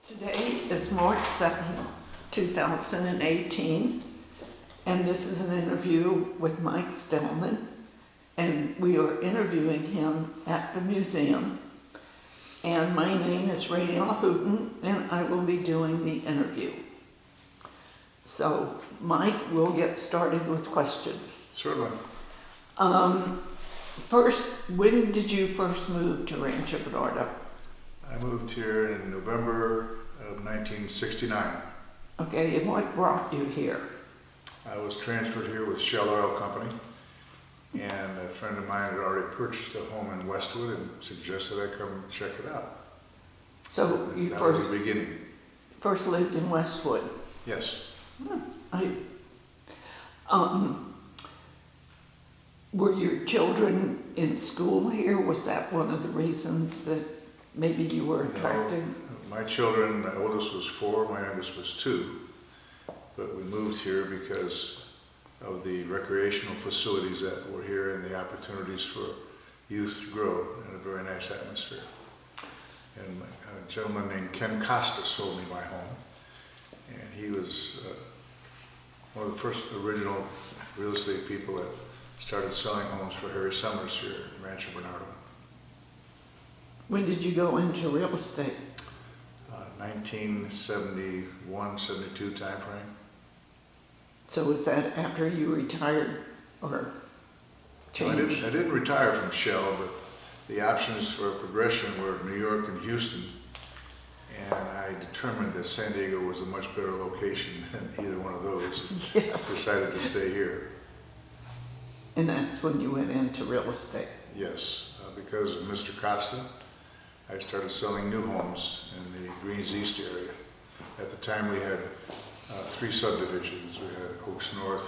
Today is March 2nd, 2018, and this is an interview with Mike Stelman, and we are interviewing him at the museum. And my name is Rayel Hooten, and I will be doing the interview. So, Mike, we'll get started with questions. Certainly. First, when did you first move to Rancho Bernardo? I moved here in November of 1969. Okay, and what brought you here? I was transferred here with Shell Oil Company, and a friend of mine had already purchased a home in Westwood and suggested I come check it out. So you That first, was the beginning. first lived in Westwood. Yes. Were your children in school here? Was that one of the reasons that maybe you were attracted? No, my children, my oldest was 4, my youngest was 2. But we moved here because of the recreational facilities that were here and the opportunities for youth to grow in a very nice atmosphere. And a gentleman named Ken Costa sold me my home. And he was one of the first original real estate people that started selling homes for Harry Summers here in Rancho Bernardo. When did you go into real estate? 1971, 72 time frame. So was that after you retired or No, changed? I didn't retire from Shell, but the options for progression were New York and Houston. And I determined that San Diego was a much better location than either one of those. Yes. Decided to stay here. And that's when you went into real estate. Yes, because of Mr. Costa, I started selling new homes in the Greens East area. At the time we had 3 subdivisions. We had Oaks North,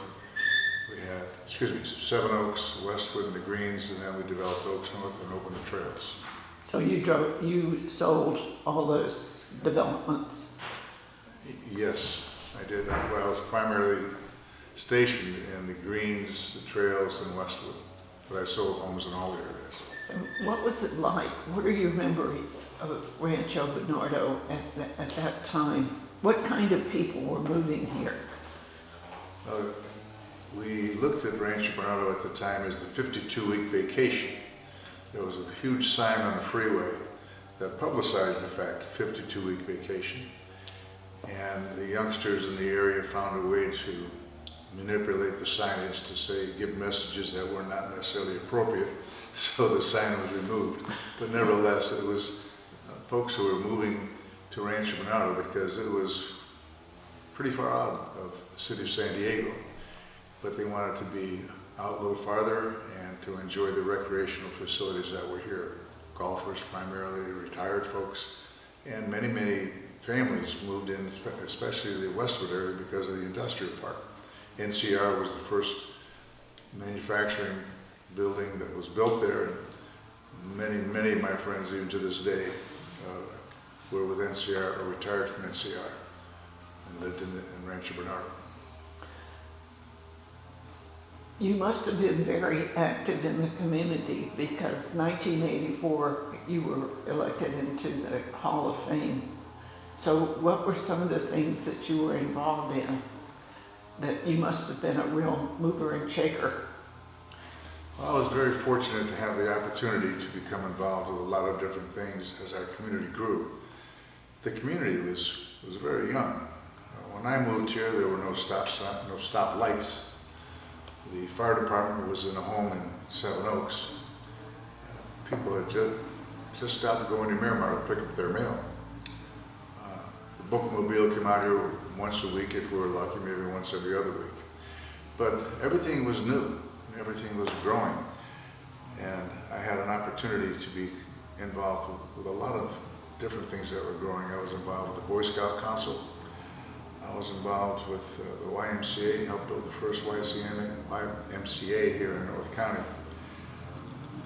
we had, Seven Oaks, Westwood, and the Greens, and then we developed Oaks North and opened the trails. So you sold all those developments. Yes, I did. Well, I was primarily stationed in the Greens, the trails, and Westwood, but I sold homes in all the areas. So what was it like? What are your memories of Rancho Bernardo at that time? What kind of people were moving here? We looked at Rancho Bernardo at the time as the 52-week vacation. There was a huge sign on the freeway that publicized the fact, 52-week vacation. And the youngsters in the area found a way to manipulate the signage to say, give messages that were not necessarily appropriate, so the sign was removed. But nevertheless, it was folks who were moving to Rancho Bernardo because it was pretty far out of the city of San Diego, but they wanted to be out a little farther and to enjoy the recreational facilities that were here. Golfers primarily, retired folks, and many, many families moved in, especially the Westwood area because of the industrial park. NCR was the first manufacturing building that was built there. Many, many of my friends, even to this day, were with NCR or retired from NCR and lived in Rancho Bernardo. You must have been very active in the community because 1984 you were elected into the Hall of Fame. So what were some of the things that you were involved in that you must have been a real mover and shaker? Well, I was very fortunate to have the opportunity to become involved with a lot of different things as our community grew. The community was very young. When I moved here, there were no stop lights. The fire department was in a home in Seven Oaks. People had just stopped going to Miramar to pick up their mail. The bookmobile came out here once a week if we were lucky, maybe once every other week. But everything was new, everything was growing. And I had an opportunity to be involved with a lot of different things that were growing. I was involved with the Boy Scout Council. I was involved with the YMCA and helped build the first YMCA here in North County. I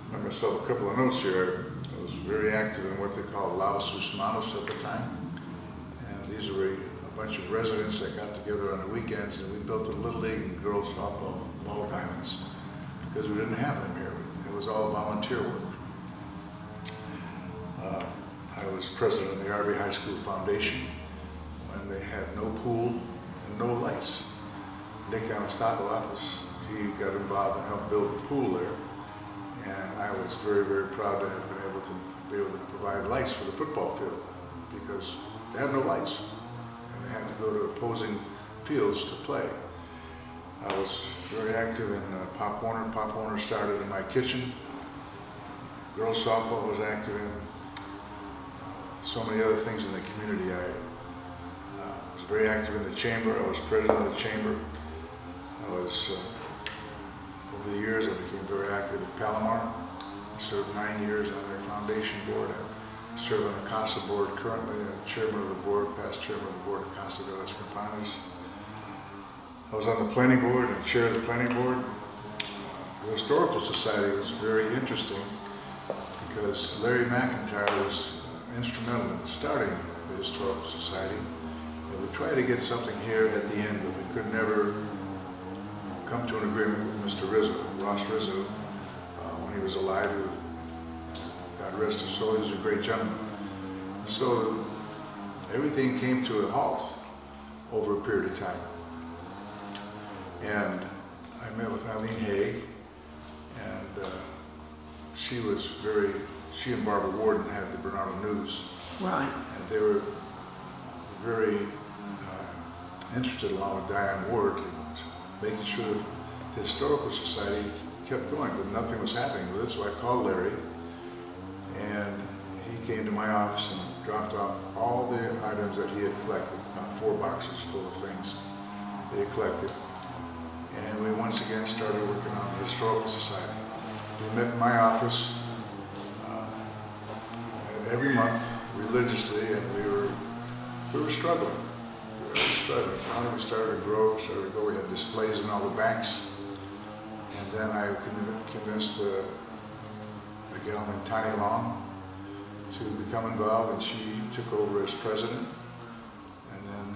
remember myself a couple of notes here. I was very active in what they called Laos Usmanos at the time. And these were a bunch of residents that got together on the weekends, and we built a Little League and girls softball ball diamonds because we didn't have them here. It was all volunteer work. I was president of the RB High School Foundation when they had no pool and no lights. Nick Anastopoulos, he got involved and helped build the pool there. And I was very, very proud to have been able to provide lights for the football field because they had no lights and they had to go to opposing fields to play. I was very active in Pop Warner. Pop Warner started in my kitchen. Girls softball was active in. So many other things in the community. I was very active in the chamber. I was president of the chamber. I was, over the years, I became very active at Palomar. I served 9 years on their foundation board. I serve on the CASA board currently. I'm chairman of the board, past chairman of the board of CASA de las Campanas. I was on the planning board and chair of the planning board. The Historical Society was very interesting because Larry McIntyre was instrumental in starting the Historical Society. And we tried to get something here at the end, but we could never come to an agreement with Mr. Rizzo, Ross Rizzo, when he was alive. God rest his soul, he was a great gentleman. So everything came to a halt over a period of time. And I met with Eileen Haig, and she and Barbara Warden had the Bernardo News. Right. And they were very interested, along with Diane Ward, in making sure that the Historical Society kept going, but nothing was happening with it. So I called Larry, and he came to my office and dropped off all the items that he had collected, about 4 boxes full of things that he had collected. And we once again started working on the Historical Society. We met in my office every month religiously, and we were struggling. We were struggling. Finally, we started to grow, We had displays in all the banks, and then I convinced a gal named Tiny Long to become involved, and she took over as president. And then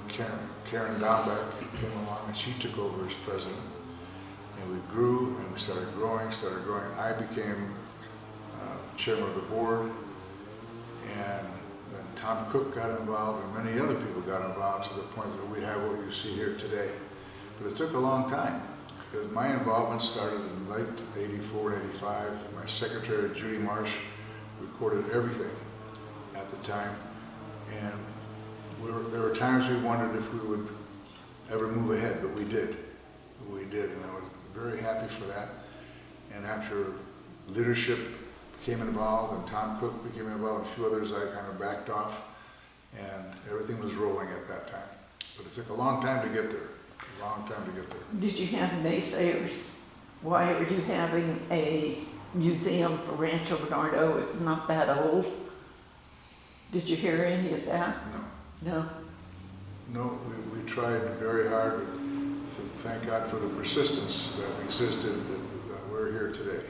Karen Dombeck came along, and she took over as president. And we grew, and we started growing. I became chairman of the board, and then Tom Cook got involved, and many other people got involved to the point that we have what you see here today. But it took a long time, because my involvement started in late '84 and '85. My secretary, Judy Marsh, recorded everything at the time, and there were times we wondered if we would ever move ahead, but we did. We did, and I was very happy for that. And after leadership became involved and Tom Cook became involved, a few others, I kind of backed off, and everything was rolling at that time. But it took a long time to get there, Did you have naysayers? Why are you having a museum for Rancho Bernardo? It's not that old. Did you hear any of that? No? No, we tried very hard. Thank God for the persistence that existed, that we're here today.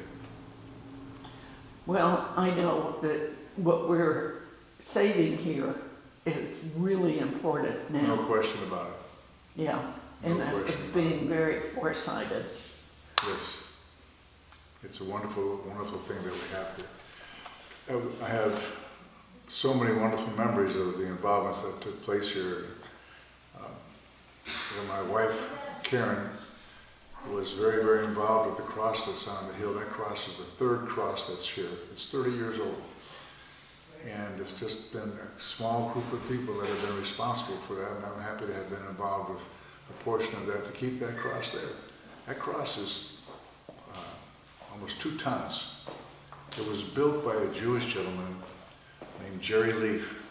Well, I know that what we're saving here is really important now. No question about it. Yeah, and it's being very foresighted. Yes. It's a wonderful, wonderful thing that we have here. I have so many wonderful memories of the involvements that took place here. My wife, Karen, was very, very involved with the cross that's on the hill. That cross is the 3rd cross that's here. It's 30 years old. And it's just been a small group of people that have been responsible for that, and I'm happy to have been involved with a portion of that to keep that cross there. That cross is almost 2 tons. It was built by a Jewish gentleman named Jerry Leaf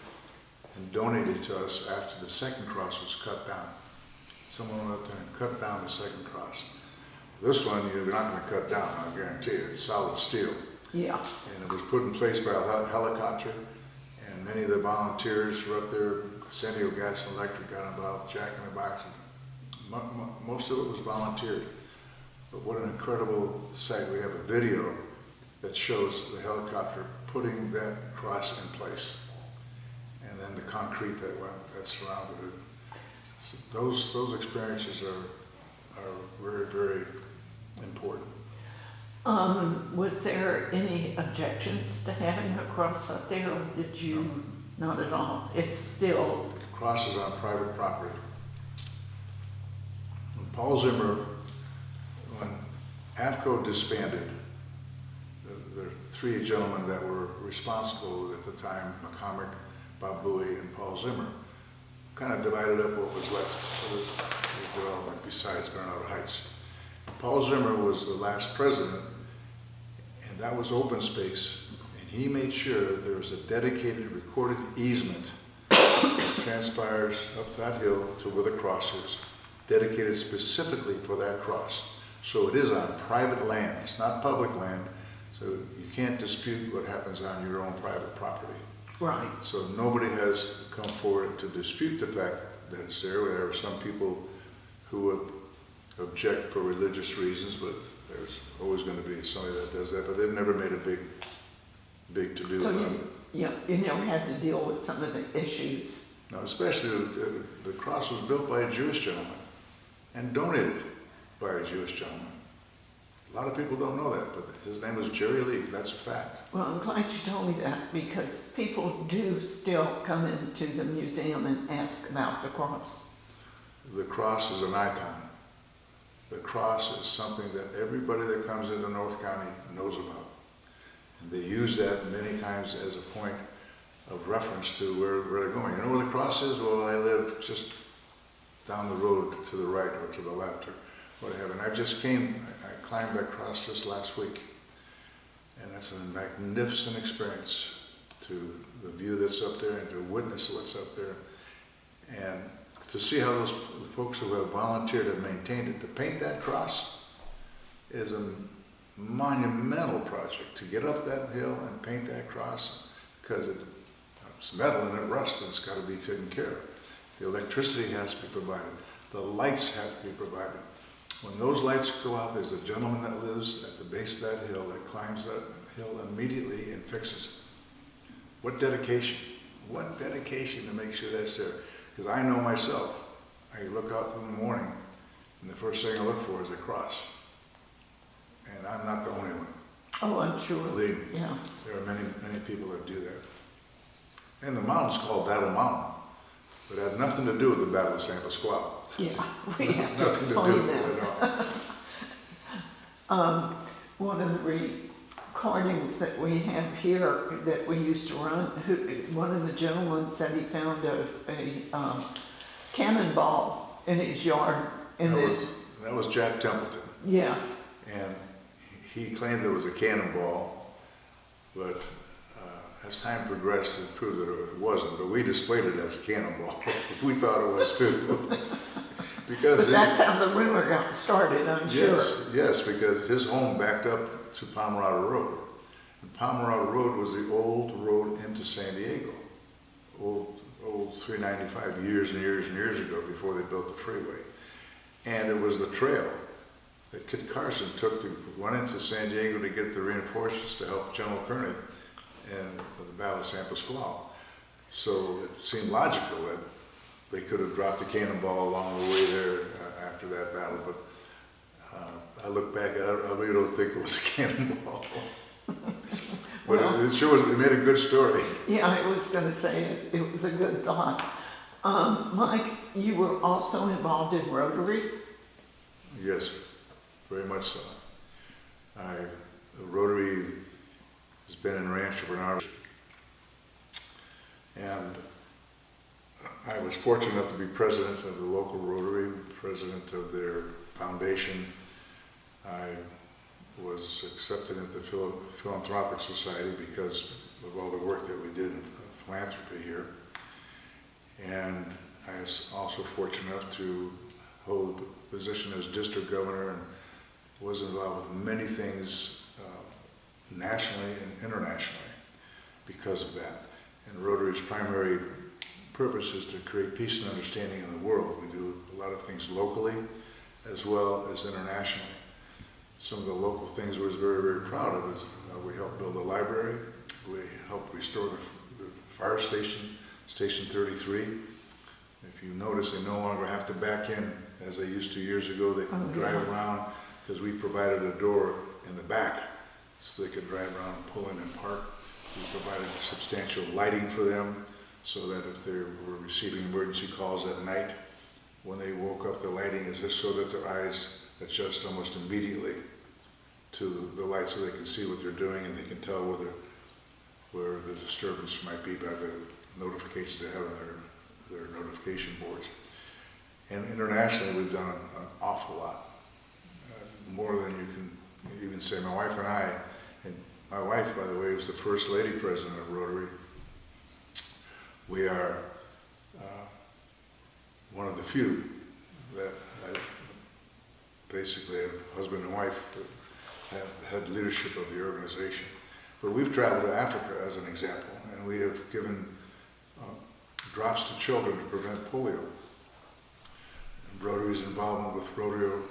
and donated to us after the 2nd cross was cut down. Someone went up there and cut down the 2nd cross. This one you're not going to cut down, I guarantee you. It's solid steel. Yeah. And it was put in place by a helicopter, and many of the volunteers were up there. San Diego Gas and Electric got involved, Jack in the Box. Most of it was volunteered. But what an incredible sight. We have a video that shows the helicopter putting that cross in place, and then the concrete that surrounded it. So those experiences are very, very important. Was there any objections to having a cross up there, or did you, not at all? It's still, The cross is on private property. When Paul Zimmer, when AFCO disbanded, the three gentlemen that were responsible at the time, McCormick, Bob Bowie, and Paul Zimmer, kind of divided up what was left for the development besides Bernardo Heights. Paul Zimmer was the last president, and that was open space, and he made sure there was a dedicated recorded easement that transpires up that hill to where the cross is, dedicated specifically for that cross. So it is on private land, it's not public land, so you can't dispute what happens on your own private property. right, So nobody has come forward to dispute the fact that it's there. There are some people who would object for religious reasons, but there's always going to be somebody that does that. But they've never made a big to-do so about it. you never had to deal with some of the issues. Now, especially the cross was built by a Jewish gentleman and donated by a Jewish gentleman. A lot of people don't know that, but his name was Jerry Lee. That's a fact. Well, I'm glad you told me that, because people do still come into the museum and ask about the cross. The cross is an icon. The cross is something that everybody that comes into North County knows about. And they use that many times as a point of reference to where they're going. You know where the cross is? Well, I live just down the road to the right or to the left or whatever. And I climbed that cross just last week. And that's a magnificent experience, to the view that's up there and to witness what's up there. And to see how those folks who have volunteered and maintained it, to paint that cross is a monumental project. To get up that hill and paint that cross, because it's metal and it rusts and it's got to be taken care of. The electricity has to be provided. The lights have to be provided. When those lights go out, there's a gentleman that lives at the base of that hill that climbs that hill immediately and fixes it. What dedication? What dedication to make sure that's there. Because I know myself, I look out in the morning, and the first thing I look for is a cross. And I'm not the only one. Oh, I'm sure. Believe me, Yeah. there are many people that do that. And the mountain's called Battle Mountain, but it had nothing to do with the Battle of San Pasquale. Yeah, we have to Nothing explain to do that. with it at all. One of the recordings that we have here that we used to run, one of the gentlemen said he found a cannonball in his yard. And That was Jack Templeton. yes. And he claimed there was a cannonball, but as time progressed, it proved that it wasn't. But we displayed it as a cannonball. We thought it was too. But that's how the rumor got started, I'm sure. Yes, because his home backed up to Pomerado Road. And Pomerado Road was the old road into San Diego. Old 395 years and years and years ago, before they built the freeway. And it was the trail that Kit Carson went into San Diego to get the reinforcements to help General Kearney in the Battle of San Pasquale. So it seemed logical that they could have dropped a cannonball along the way there after that battle, but I look back, I really don't think it was a cannonball. But Well, it sure was, it made a good story. yeah, I was going to say it was a good thought. Mike, you were also involved in Rotary? Yes, very much so. The Rotary has been in Rancho Bernardo, and I was fortunate enough to be president of the local Rotary, president of their foundation. I was accepted into the Philanthropic Society because of all the work that we did in philanthropy here. And I was also fortunate enough to hold a position as district governor and was involved with many things nationally and internationally because of that. And Rotary's primary purpose is to create peace and understanding in the world. We do a lot of things locally as well as internationally. Some of the local things we're very, very proud of is we helped build a library, we helped restore the fire station, Station 33. If you notice, they no longer have to back in as they used to years ago. They can drive around because we provided a door in the back so they could drive around, pull in and park. We provided substantial lighting for them so that if they were receiving emergency calls at night, when they woke up, the lighting is just so that their eyes adjust almost immediately to the light so they can see what they're doing and they can tell where the disturbance might be by the notifications they have on their notification boards. And internationally, we've done an awful lot, more than you can even say. My wife and I, and my wife, by the way, was the first lady president of Rotary. We are one of the few that basically a husband and wife have had leadership of the organization. But we've traveled to Africa as an example, and we have given drops to children to prevent polio. And Rotary's involvement with polio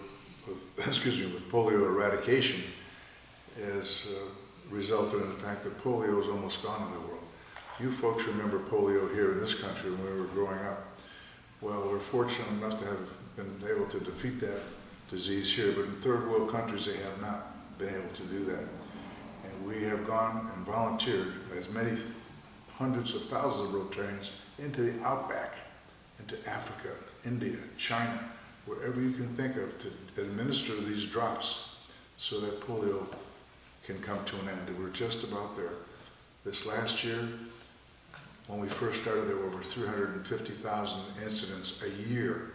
eradication has resulted in the fact that polio is almost gone in the world. You folks remember polio here in this country when we were growing up. Well, we're fortunate enough to have been able to defeat that disease here, but in third world countries they have not been able to do that. And we have gone and volunteered as many hundreds of thousands of Rotarians into the outback, into Africa, India, China, wherever you can think of, to administer these drops so that polio can come to an end. And we're just about there. This last year, when we first started, there were over 350,000 incidents a year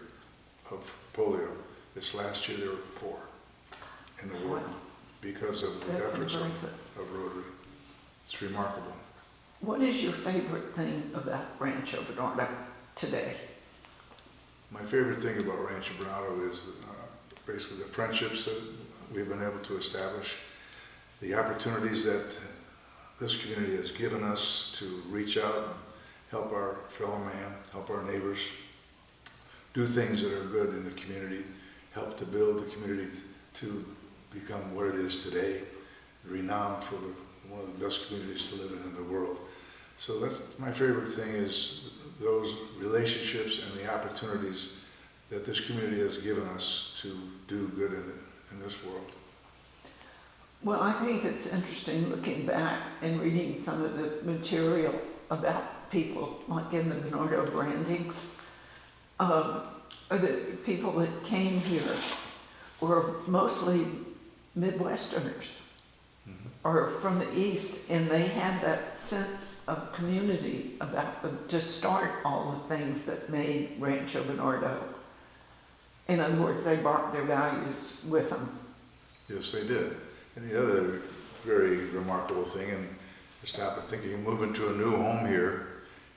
of polio. This last year, there were 4 in the world because of the efforts of Rotary. It's remarkable. What is your favorite thing about Rancho Bernardo today? My favorite thing about Rancho Bernardo is basically the friendships that we've been able to establish, the opportunities that this community has given us to reach out and help our fellow man, help our neighbors, do things that are good in the community, help to build the community to become what it is today, renowned for one of the best communities to live in the world. So that's my favorite thing, is those relationships and the opportunities that this community has given us to do good in this world. Well, I think it's interesting looking back and reading some of the material about people like in the Bernardo brandings. The people that came here were mostly Midwesterners or from the East, and they had that sense of community about them to start all the things that made Rancho Bernardo. In other words, they brought their values with them. Yes, they did. And the other very remarkable thing, and I stopped thinking, you move into a new home here,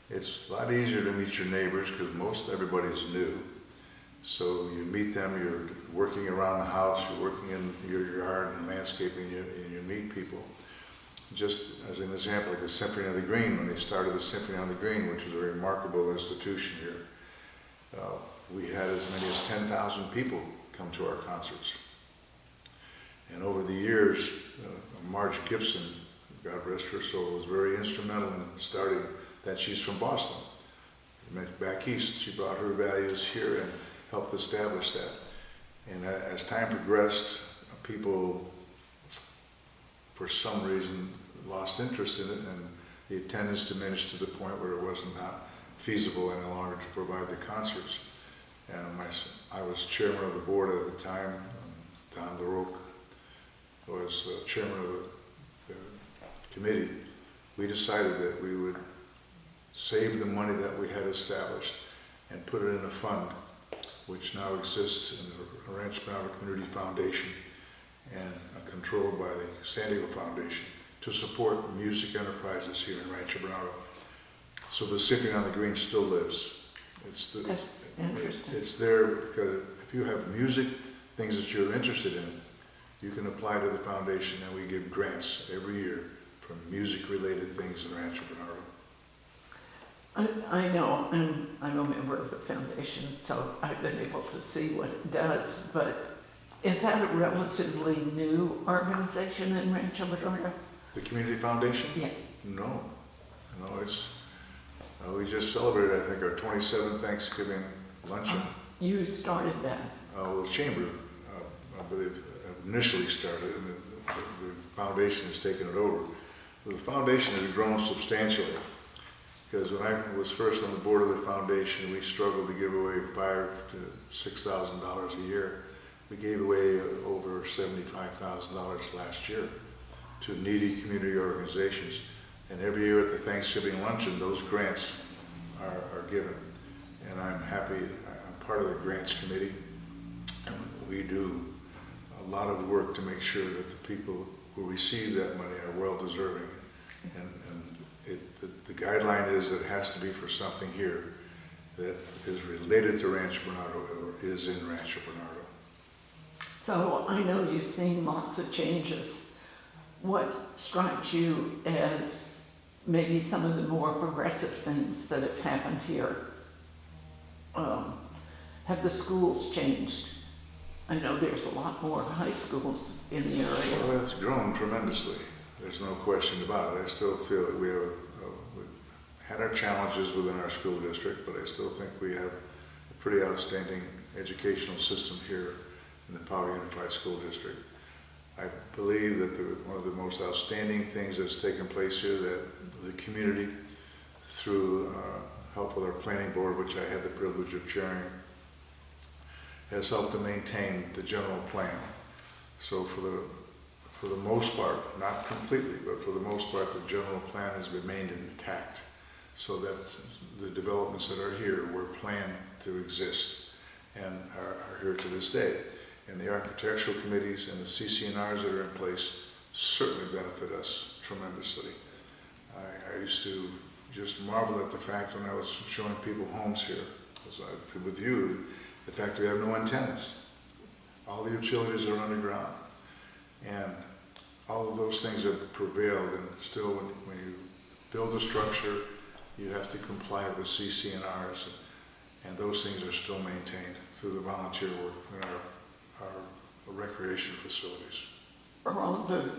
it's a lot easier to meet your neighbors because most everybody's new. So you meet them, you're working around the house, you're working in your yard and landscaping, and you meet people. Just as an example, like the Symphony of the Green, when they started the Symphony on the Green, which was a remarkable institution here, we had as many as 10,000 people come to our concerts. And over the years, Marge Gibson, God rest her soul, was very instrumental in starting that. She's from Boston. Back east, she brought her values here and helped establish that. And as time progressed, people, for some reason, lost interest in it, and the attendance diminished to the point where it was not feasible any longer to provide the concerts. And I was chairman of the board at the time. Tom LaRocque was chairman of the committee. We decided that we would save the money that we had established and put it in a fund which now exists in the Rancho Bernardo Community Foundation and controlled by the San Diego Foundation to support music enterprises here in Rancho Bernardo. So the Symphony on the Green still lives. That's interesting. It's there because if you have music, things that you're interested in, you can apply to the foundation, and we give grants every year for music-related things in Rancho Bernardo. I know, and I'm a member of the foundation, so I've been able to see what it does, but is that a relatively new organization in Rancho Bernardo? The Community Foundation? Yeah. No, it's, we just celebrated, I think, our 27th Thanksgiving luncheon. You started that? Well, the Chamber, I believe, initially started, and the foundation has taken it over. The foundation has grown substantially, because when I was first on the board of the foundation, we struggled to give away $5,000 to $6,000 a year. We gave away over $75,000 last year to needy community organizations. And every year at the Thanksgiving luncheon, those grants are given. And I'm happy, I'm part of the grants committee. And we do a lot of work to make sure that the people who receive that money are well deserving. And the guideline is that it has to be for something here that is related to Rancho Bernardo or is in Rancho Bernardo. So I know you've seen lots of changes. What strikes you as maybe some of the more progressive things that have happened here? Have the schools changed? I know there's a lot more high schools in the area. Well, it's grown tremendously. There's no question about it. I still feel that we've had our challenges within our school district, but I still think we have a pretty outstanding educational system here in the Poway Unified School District. I believe that one of the most outstanding things that's taken place here, that the community, through help with our planning board, which I had the privilege of chairing, has helped to maintain the general plan. So for the most part, not completely, but for the most part, the general plan has remained intact, so that the developments that are here were planned to exist and are here to this day. And the architectural committees and the CC&Rs that are in place certainly benefit us tremendously. I used to just marvel at the fact when I was showing people homes here, as I did with you, the fact that we have no antennas. All the utilities are underground. And all of those things have prevailed, and still when you build a structure, you have to comply with the CC&Rs, and those things are still maintained through the volunteer work in our recreation facilities. Are all the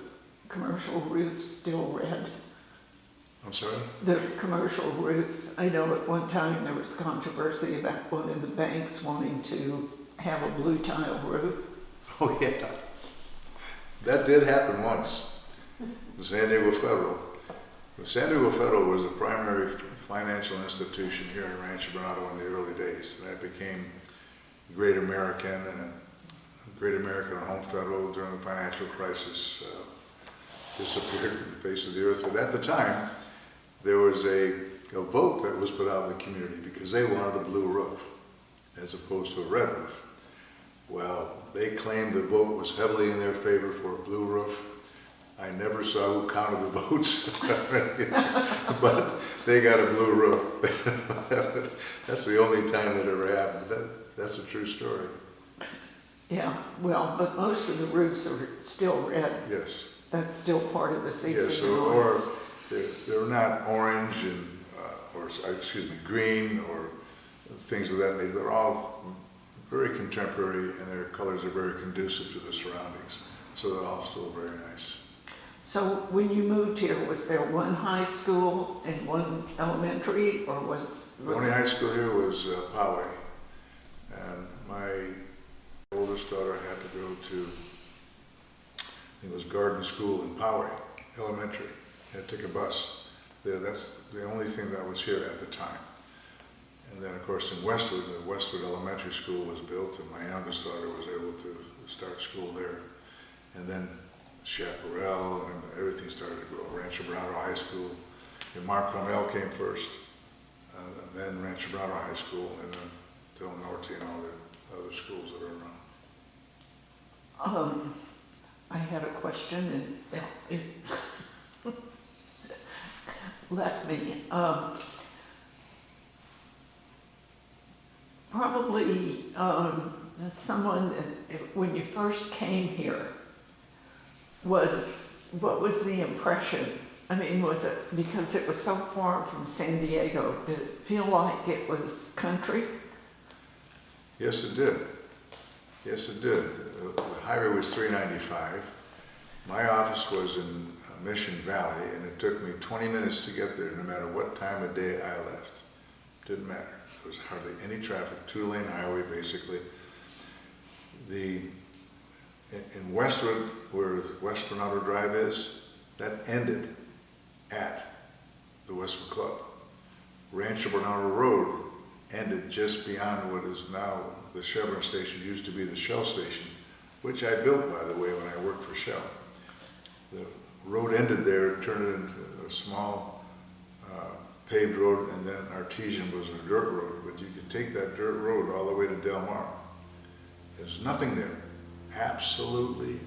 commercial roofs still red? I'm sorry? The commercial roofs, I know at one time there was controversy about one of the banks wanting to have a blue tile roof. Oh yeah, that did happen once. The San Diego Federal. The San Diego Federal was the primary financial institution here in Rancho Bernardo in the early days. That became Great American, and Great American and Home Federal during the financial crisis disappeared from the face of the earth. But at the time, there was a vote that was put out in the community because they wanted a blue roof as opposed to a red roof. Well, they claimed the vote was heavily in their favor for a blue roof. I never saw who counted the votes, but they got a blue roof. That's the only time that ever happened. That's a true story. Yeah, well, but most of the roofs are still red. Yes. That's still part of the CC&Rs. Yes, or they're not orange and, green or things of that nature. They're all very contemporary, and their colors are very conducive to the surroundings. So they're all still very nice. So when you moved here, was there one high school and one elementary, or was The only high school here was Poway, and my oldest daughter had to go to, I think it was Garden School in Poway Elementary. Had to take a bus there. That's the only thing that was here at the time. And then, of course, in Westwood, the Westwood Elementary School was built, and my youngest daughter was able to start school there. And then Chaparral, and everything started to grow. Rancho Bernardo High School. And Mark Carmel came first, and then Rancho Bernardo High School, and then Del Norte and all the other schools that are around. I had a question, and it left me. Probably someone that, when you first came here, what was the impression? I mean, was it because it was so far from San Diego? Did it feel like it was country? Yes, it did. Yes, it did. The highway was 395. My office was in Mission Valley, and it took me 20 minutes to get there, no matter what time of day I left. Didn't matter. There was hardly any traffic, two-lane highway, basically. The in Westwood, where West Bernardo Drive is, that ended at the Westwood Club. Rancho Bernardo Road ended just beyond what is now the Chevron station, used to be the Shell station, which I built, by the way, when I worked for Shell. The road ended there, turned it into a small paved road, and then Artesian was a dirt road, but you could take that dirt road all the way to Del Mar. There's nothing there, absolutely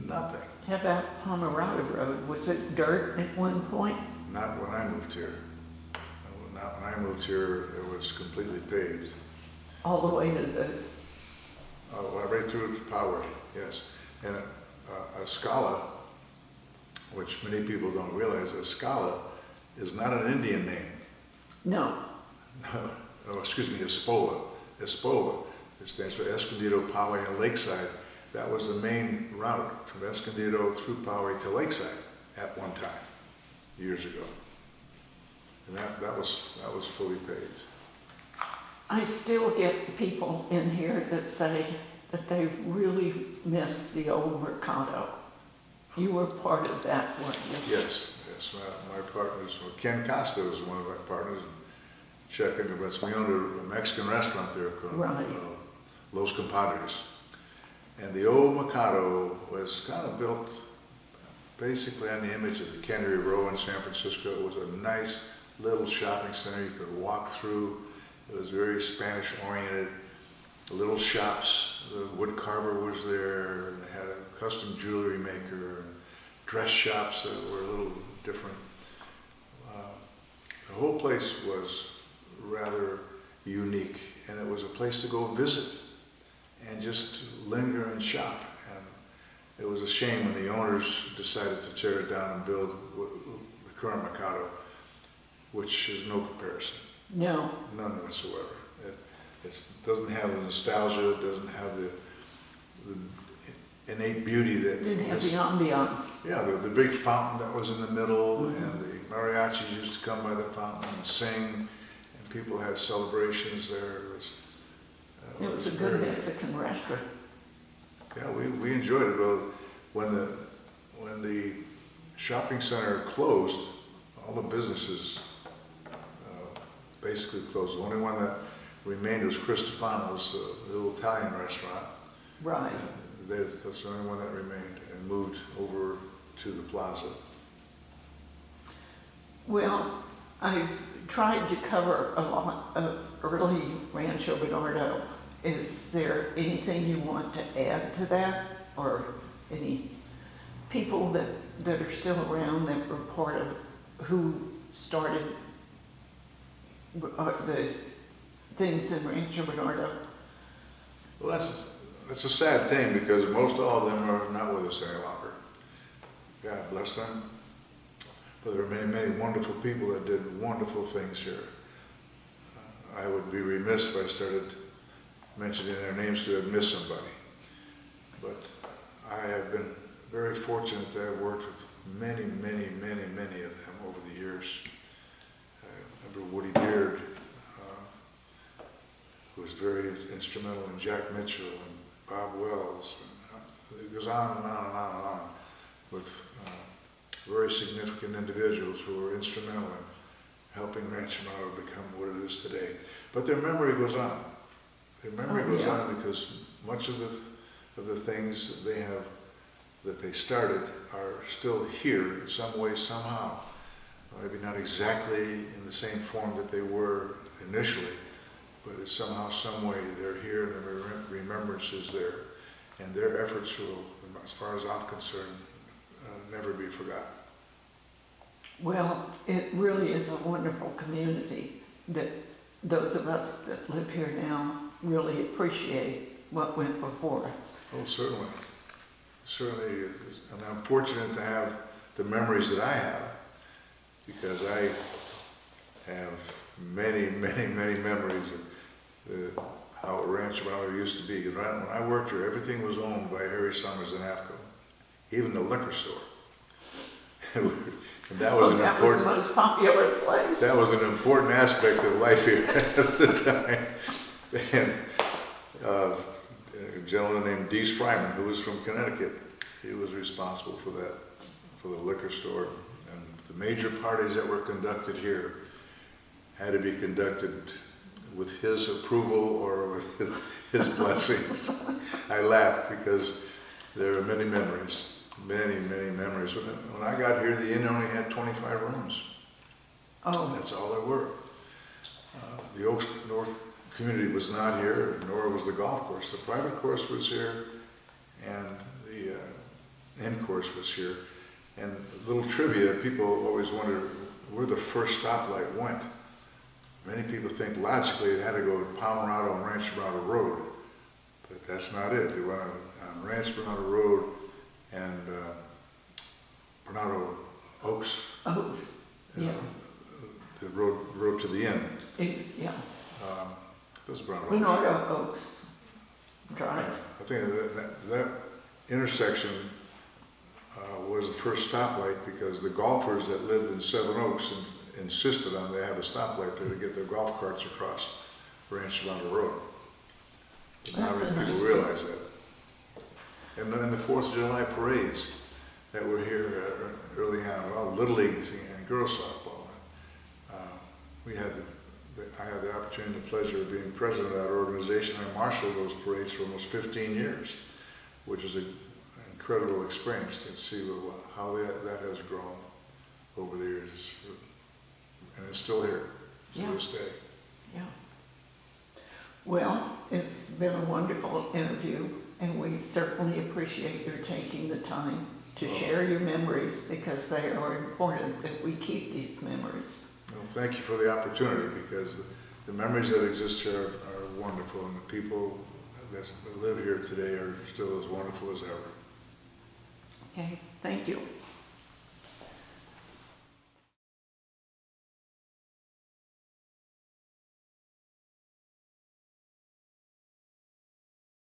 nothing. How about Pomerado Road? Was it dirt at one point? Not when I moved here. Not when I moved here, it was completely paved. All the way to the, Right through to Poway, yes. And a Scala, which many people don't realize, a Scala is not an Indian name. no, Oh, excuse me, Espola. Espola. It stands for Escondido, Poway, and Lakeside. That was the main route from Escondido through Poway to Lakeside at one time, years ago. And that was fully paved. I still get people in here that say that they really miss the old Mercado. You were part of that, weren't you? Yes, yes. My partners, well, Ken Costa was one of my partners. Check into us. We owned a Mexican restaurant there called Right. Los Compadres. And the old Mercado was kind of built basically on the image of the Cannery Row in San Francisco. It was a nice little shopping center you could walk through. It was very Spanish oriented. The little shops, the wood carver was there. They had a custom jewelry maker, dress shops that were a little different. The whole place was rather unique, and it was a place to go visit and just linger and shop. And it was a shame when the owners decided to tear it down and build the current Mercado, which is no comparison. No. None whatsoever. It doesn't have the nostalgia, it doesn't have the innate beauty that... Didn't have the ambiance. Yeah, the big fountain that was in the middle, and the mariachis used to come by the fountain and sing, and people had celebrations there. It was a good Mexican restaurant. Yeah, we enjoyed it. Well, when the shopping center closed, all the businesses basically closed. The only one that remained was Cristofano's, the little Italian restaurant. Right. That's the only one that remained, and moved over to the plaza. Well, I've tried to cover a lot of early Rancho Bernardo. Is there anything you want to add to that, or any people that are still around that were part of who started the things in Rancho Bernardo? Well, that's a sad thing, because most all of them are not with us any longer. God bless them. But there are many, many wonderful people that did wonderful things here. I would be remiss if I started mentioning their names to have missed somebody. But I have been very fortunate that I've worked with many, many, many, many of them over the years. I remember Woody Beard, who was very instrumental in Jack Mitchell and Bob Wells. And it goes on and on and on and on with very significant individuals who were instrumental in helping Rancho Bernardo become what it is today. But their memory goes on. Their memory goes on because much of the things they have that they started are still here in some way, somehow. Maybe not exactly in the same form that they were initially, but it's somehow, some way they're here, and the remembrance is there. And their efforts will, as far as I'm concerned, never be forgotten. Well, it really is a wonderful community that those of us that live here now really appreciate what went before us. Oh, certainly. Certainly, and I'm fortunate to have the memories that I have, because I have many, many, many memories of how Rancho Bernardo used to be. Because when I worked here, everything was owned by Harry Summers and AFCO, even the liquor store. And that was that was the most popular place. That was an important aspect of life here at the time. And gentleman named Dees Fryman, who was from Connecticut. He was responsible for that, for the liquor store. And the major parties that were conducted here had to be conducted with his approval or with his blessings. I laugh because there are many memories, many memories. When I got here, the inn only had 25 rooms. Oh, That's all there were. The Oaks North community was not here, nor was the golf course. The private course was here, and the inn course was here. And a little trivia, people always wonder where the first stoplight went. Many people think logically it had to go to Pomerado and Rancho Bernardo Road, but that's not it. It went on Rancho Bernardo Road and Bernardo Oaks. Oaks, yeah. The road to the inn. Yeah. Those Bernardo. Bernardo Oaks Drive. I think that intersection was the first stoplight because the golfers that lived in Seven Oaks insisted on they have a stoplight there to get their golf carts across Rancho Bernardo Road. But not That's a many nice people realize place. that. And then the 4th of July parades that were here early on, well, Little Leagues and girls softball. I had the opportunity and the pleasure of being president of that organization. I marshaled those parades for almost 15 years, which is an incredible experience to see how that has grown over the years. And it's still here to Yeah. this day. Yeah. Well, it's been a wonderful interview, and we certainly appreciate your taking the time to share your memories because they are important that we keep these memories. Well, thank you for the opportunity because the memories that exist here are wonderful, and the people that live here today are still as wonderful as ever. Okay, thank you.